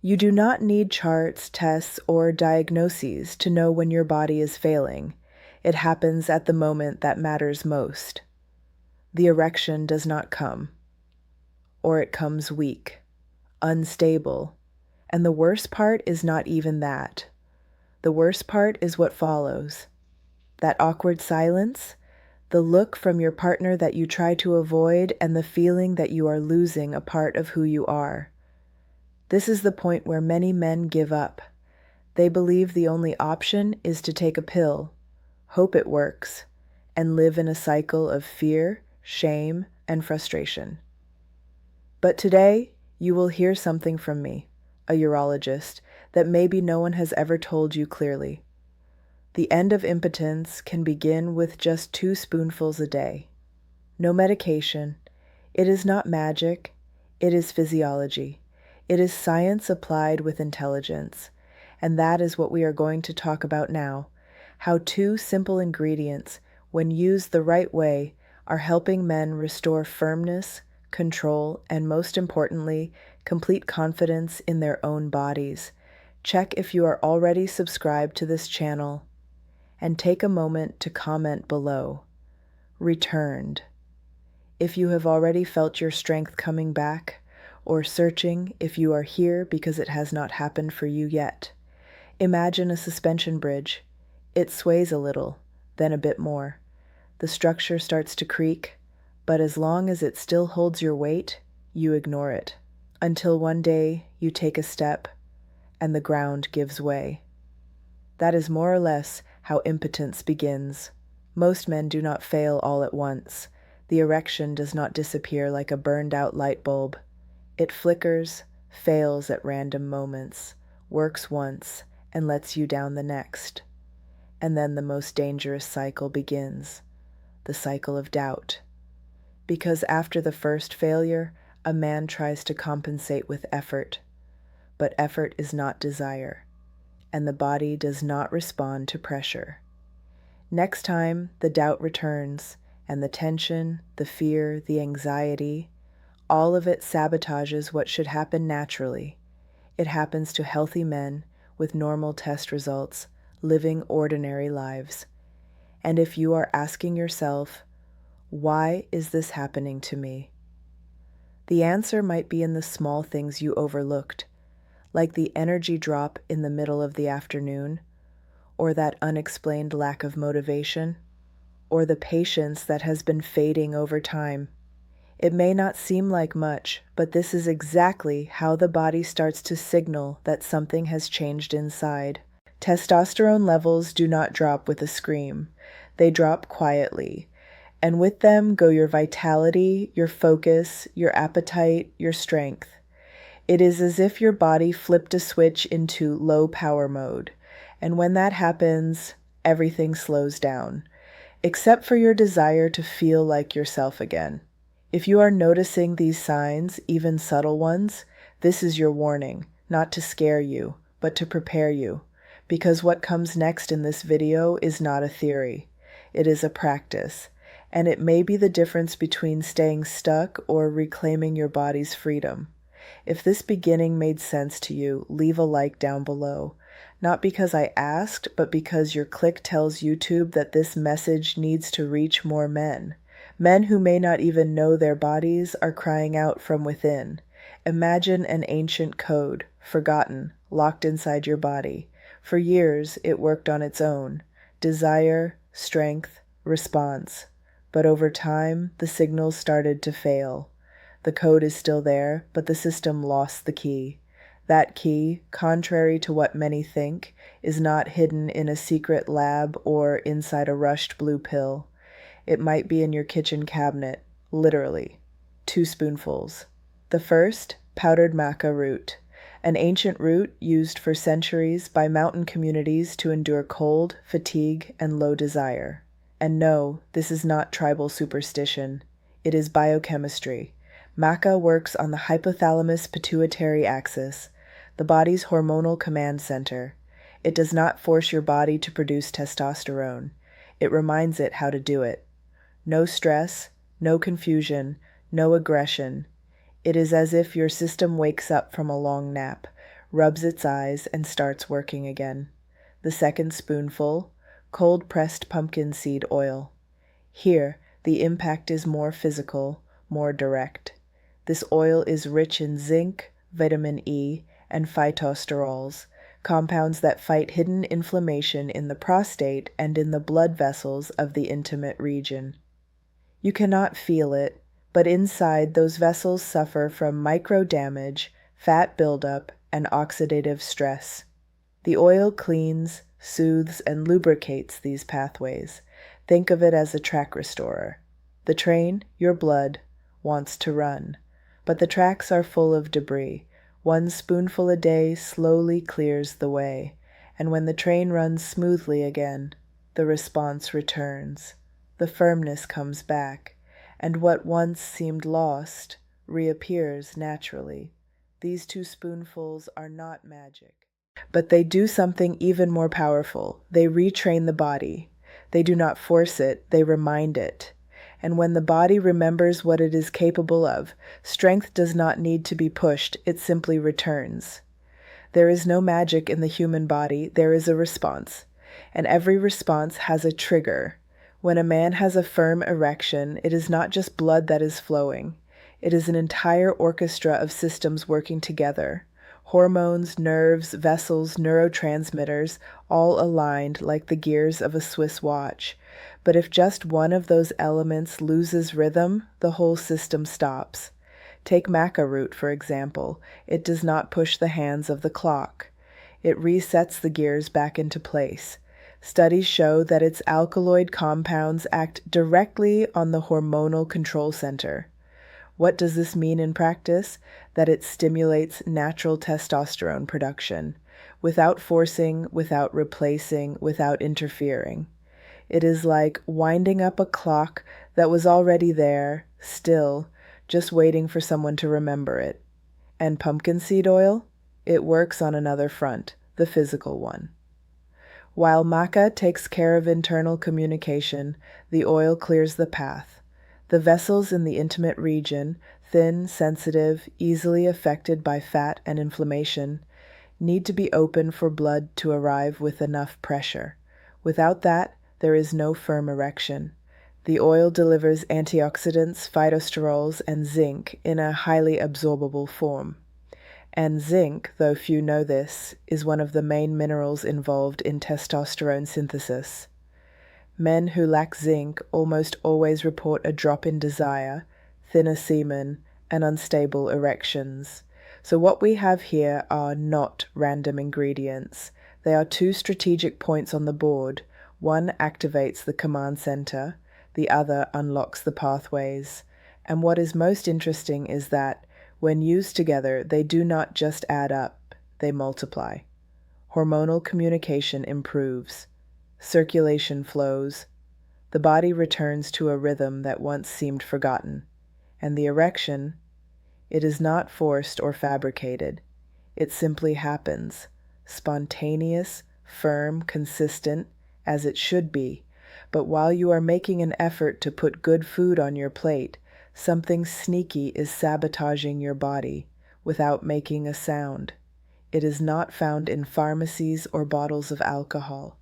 You do not need charts, tests, or diagnoses to know when your body is failing. It happens at the moment that matters most. The erection does not come, or it comes weak, unstable, and the worst part is not even that. The worst part is what follows. That awkward silence, the look from your partner that you try to avoid, and the feeling that you are losing a part of who you are. This is the point where many men give up. They believe the only option is to take a pill, hope it works, and live in a cycle of fear, shame, and frustration. But today, you will hear something from me, a urologist, that maybe no one has ever told you clearly. The end of impotence can begin with just 2 spoonfuls a day. No medication. It is not magic. It is physiology. It is science applied with intelligence. And that is what we are going to talk about now. How 2 simple ingredients, when used the right way, are helping men restore firmness, control, and most importantly, complete confidence in their own bodies. Check if you are already subscribed to this channel. And take a moment to comment below. Returned. If you have already felt your strength coming back, or searching if you are here because it has not happened for you yet. Imagine a suspension bridge. It sways a little, then a bit more. The structure starts to creak, but as long as it still holds your weight, you ignore it. Until one day you take a step, and the ground gives way. That is more or less how impotence begins. Most men do not fail all at once. The erection does not disappear like a burned-out light bulb. It flickers, fails at random moments, works once, and lets you down the next. And then the most dangerous cycle begins, the cycle of doubt. Because after the first failure, a man tries to compensate with effort. But effort is not desire, and the body does not respond to pressure. Next time, the doubt returns, and the tension, the fear, the anxiety, all of it sabotages what should happen naturally. It happens to healthy men with normal test results, living ordinary lives. And if you are asking yourself, why is this happening to me? The answer might be in the small things you overlooked, like the energy drop in the middle of the afternoon, or that unexplained lack of motivation, or the patience that has been fading over time. It may not seem like much, but this is exactly how the body starts to signal that something has changed inside. Testosterone levels do not drop with a scream. They drop quietly, and with them go your vitality, your focus, your appetite, your strength. It is as if your body flipped a switch into low power mode, and when that happens, everything slows down, except for your desire to feel like yourself again. If you are noticing these signs, even subtle ones, this is your warning, not to scare you, but to prepare you, because what comes next in this video is not a theory. It is a practice, and it may be the difference between staying stuck or reclaiming your body's freedom. If this beginning made sense to you, leave a like down below. Not because I asked, but because your click tells YouTube that this message needs to reach more men. Men who may not even know their bodies are crying out from within. Imagine an ancient code, forgotten, locked inside your body. For years, it worked on its own. Desire, strength, response. But over time, the signals started to fail. The code is still there, but the system lost the key. That key, contrary to what many think, is not hidden in a secret lab or inside a rushed blue pill. It might be in your kitchen cabinet, literally. 2 spoonfuls. The first, powdered maca root, an ancient root used for centuries by mountain communities to endure cold, fatigue, and low desire. And no, this is not tribal superstition. It is biochemistry. Maca works on the hypothalamus-pituitary axis, the body's hormonal command center. It does not force your body to produce testosterone. It reminds it how to do it. No stress, no confusion, no aggression. It is as if your system wakes up from a long nap, rubs its eyes, and starts working again. The second spoonful, cold-pressed pumpkin seed oil. Here, the impact is more physical, more direct. This oil is rich in zinc, vitamin E, and phytosterols, compounds that fight hidden inflammation in the prostate and in the blood vessels of the intimate region. You cannot feel it, but inside those vessels suffer from micro-damage, fat buildup, and oxidative stress. The oil cleans, soothes, and lubricates these pathways. Think of it as a track restorer. The train, your blood, wants to run, but the tracks are full of debris. One spoonful a day slowly clears the way, and when the train runs smoothly again, the response returns. The firmness comes back, and what once seemed lost reappears naturally. These 2 spoonfuls are not magic. But they do something even more powerful. They retrain the body. They do not force it, they remind it. And when the body remembers what it is capable of, strength does not need to be pushed, it simply returns. There is no magic in the human body, there is a response. And every response has a trigger. When a man has a firm erection, it is not just blood that is flowing. It is an entire orchestra of systems working together. Hormones, nerves, vessels, neurotransmitters, all aligned like the gears of a Swiss watch. But if just one of those elements loses rhythm, the whole system stops. Take maca root, for example. It does not push the hands of the clock. It resets the gears back into place. Studies show that its alkaloid compounds act directly on the hormonal control center. What does this mean in practice? That it stimulates natural testosterone production, without forcing, without replacing, without interfering. It is like winding up a clock that was already there, still, just waiting for someone to remember it. And pumpkin seed oil? It works on another front, the physical one. While maca takes care of internal communication, the oil clears the path. The vessels in the intimate region, thin, sensitive, easily affected by fat and inflammation, need to be open for blood to arrive with enough pressure. Without that, there is no firm erection. The oil delivers antioxidants, phytosterols, and zinc in a highly absorbable form. And zinc, though few know this, is one of the main minerals involved in testosterone synthesis. Men who lack zinc almost always report a drop in desire, thinner semen, and unstable erections. So what we have here are not random ingredients. They are 2 strategic points on the board. One activates the command center, the other unlocks the pathways. And what is most interesting is that, when used together, they do not just add up, they multiply. Hormonal communication improves. Circulation flows. The body returns to a rhythm that once seemed forgotten. And the erection, it is not forced or fabricated. It simply happens, spontaneous, firm, consistent, as it should be. But while you are making an effort to put good food on your plate, something sneaky is sabotaging your body without making a sound. It is not found in pharmacies or bottles of alcohol.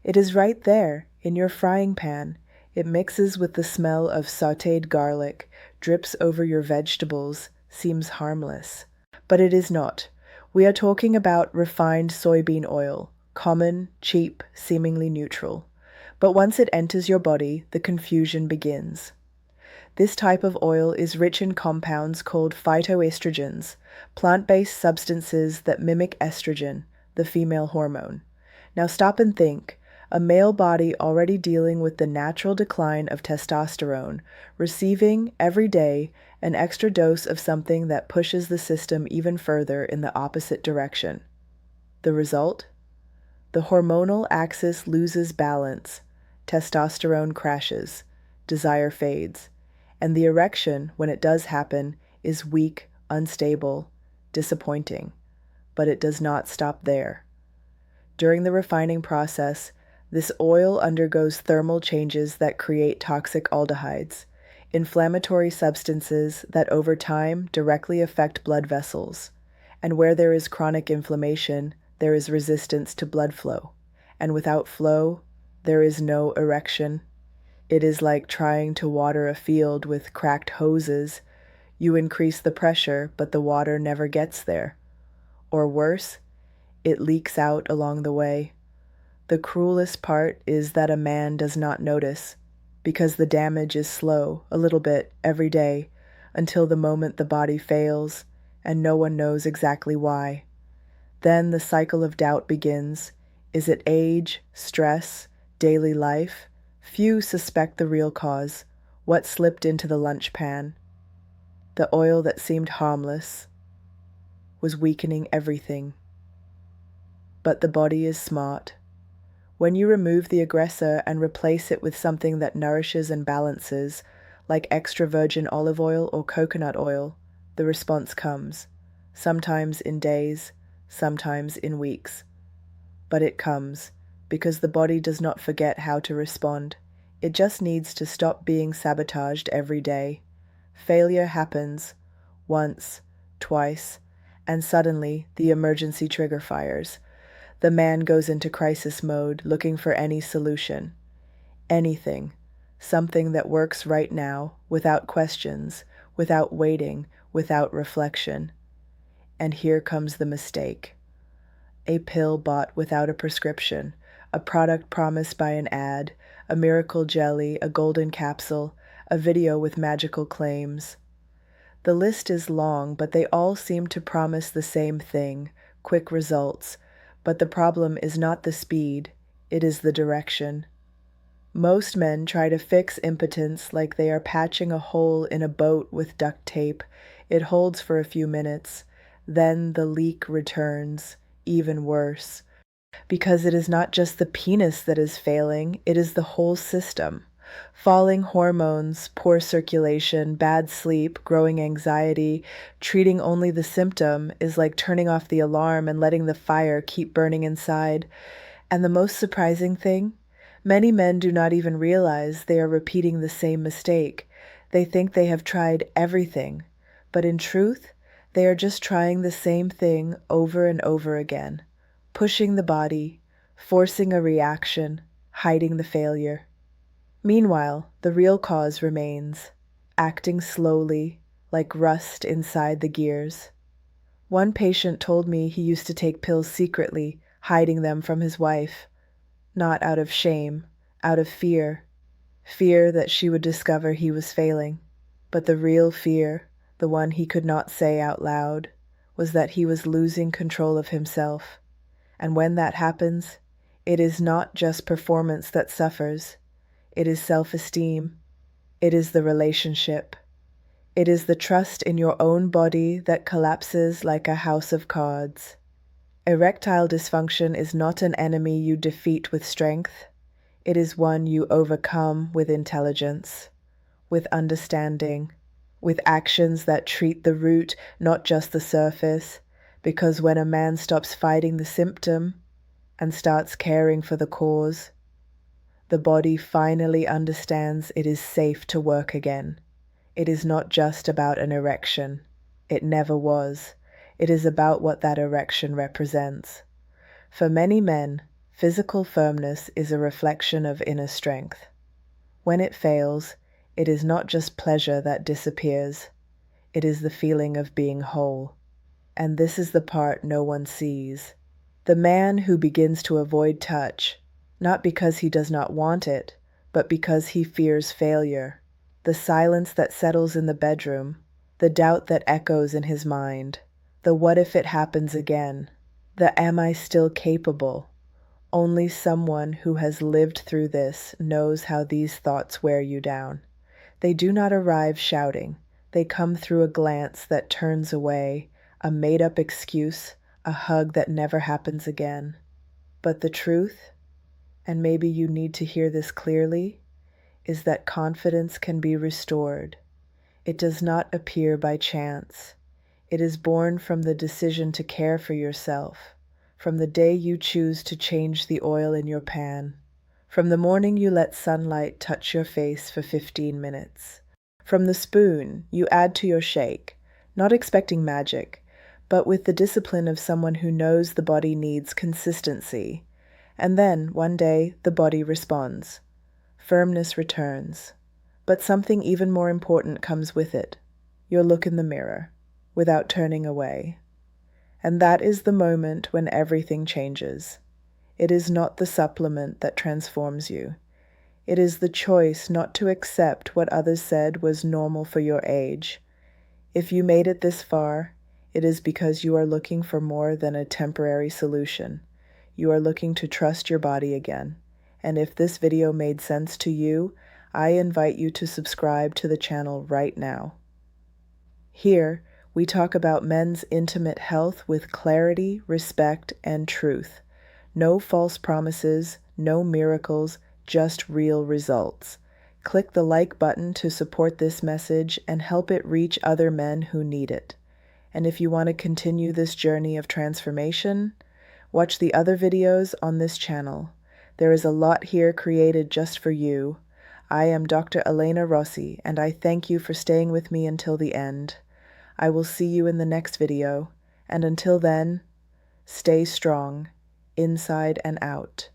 It is right there, in your frying pan. It mixes with the smell of sautéed garlic, drips over your vegetables, seems harmless. But it is not. We are talking about refined soybean oil, common, cheap, seemingly neutral. But once it enters your body, the confusion begins. This type of oil is rich in compounds called phytoestrogens, plant-based substances that mimic estrogen, the female hormone. Now stop and think. A male body already dealing with the natural decline of testosterone, receiving, every day, an extra dose of something that pushes the system even further in the opposite direction. The result? The hormonal axis loses balance, testosterone crashes, desire fades, and the erection, when it does happen, is weak, unstable, disappointing. But it does not stop there. During the refining process, this oil undergoes thermal changes that create toxic aldehydes, inflammatory substances that over time directly affect blood vessels, And where there is chronic inflammation, there is resistance to blood flow. And without flow, there is no erection. It is like trying to water a field with cracked hoses. You increase the pressure, but the water never gets there. Or worse, it leaks out along the way. The cruelest part is that a man does not notice, because the damage is slow, a little bit, every day, until the moment the body fails, and no one knows exactly why. Then the cycle of doubt begins. Is it age, stress, daily life? Few suspect the real cause, what slipped into the lunch pan. The oil that seemed harmless was weakening everything. But the body is smart. When you remove the aggressor and replace it with something that nourishes and balances, like extra virgin olive oil or coconut oil, the response comes, sometimes in days, sometimes in weeks. But it comes, because the body does not forget how to respond. It just needs to stop being sabotaged every day. Failure happens, once, twice, and suddenly the emergency trigger fires. The man goes into crisis mode, looking for any solution. Anything. Something that works right now, without questions, without waiting, without reflection. And here comes the mistake. A pill bought without a prescription, a product promised by an ad, a miracle jelly, a golden capsule, a video with magical claims. The list is long, but they all seem to promise the same thing, quick results. But the problem is not the speed, it is the direction. Most men try to fix impotence like they are patching a hole in a boat with duct tape. It holds for a few minutes, then the leak returns, even worse. Because it is not just the penis that is failing, it is the whole system. Falling hormones, poor circulation, bad sleep, growing anxiety, treating only the symptom is like turning off the alarm and letting the fire keep burning inside. And the most surprising thing, many men do not even realize they are repeating the same mistake. They think they have tried everything, but in truth, they are just trying the same thing over and over again, pushing the body, forcing a reaction, hiding the failure. Meanwhile, the real cause remains, acting slowly, like rust inside the gears. One patient told me he used to take pills secretly, hiding them from his wife. Not out of shame, out of fear. Fear that she would discover he was failing. But the real fear, the one he could not say out loud, was that he was losing control of himself. And when that happens, it is not just performance that suffers. It is self-esteem. It is the relationship. It is the trust in your own body that collapses like a house of cards. Erectile dysfunction is not an enemy you defeat with strength. It is one you overcome with intelligence, with understanding, with actions that treat the root, not just the surface, because when a man stops fighting the symptom and starts caring for the cause, the body finally understands it is safe to work again. It is not just about an erection. It never was. It is about what that erection represents. For many men, physical firmness is a reflection of inner strength. When it fails, it is not just pleasure that disappears. It is the feeling of being whole. And this is the part no one sees. The man who begins to avoid touch, not because he does not want it, but because he fears failure. The silence that settles in the bedroom, the doubt that echoes in his mind, the what if it happens again, the am I still capable? Only someone who has lived through this knows how these thoughts wear you down. They do not arrive shouting. They come through a glance that turns away, a made-up excuse, a hug that never happens again. But the truth, and maybe you need to hear this clearly, is that confidence can be restored. It does not appear by chance. It is born from the decision to care for yourself, from the day you choose to change the oil in your pan, from the morning you let sunlight touch your face for 15 minutes, from the spoon you add to your shake, not expecting magic, but with the discipline of someone who knows the body needs consistency. And then, one day, the body responds. Firmness returns. But something even more important comes with it. Your look in the mirror, without turning away. And that is the moment when everything changes. It is not the supplement that transforms you. It is the choice not to accept what others said was normal for your age. If you made it this far, it is because you are looking for more than a temporary solution. You are looking to trust your body again. And if this video made sense to you, I invite you to subscribe to the channel right now. Here, we talk about men's intimate health with clarity, respect, and truth. No false promises, no miracles, just real results. Click the like button to support this message and help it reach other men who need it. And if you want to continue this journey of transformation, watch the other videos on this channel. There is a lot here created just for you. I am Dr. Elena Rossi, and I thank you for staying with me until the end. I will see you in the next video, and until then, stay strong, inside and out.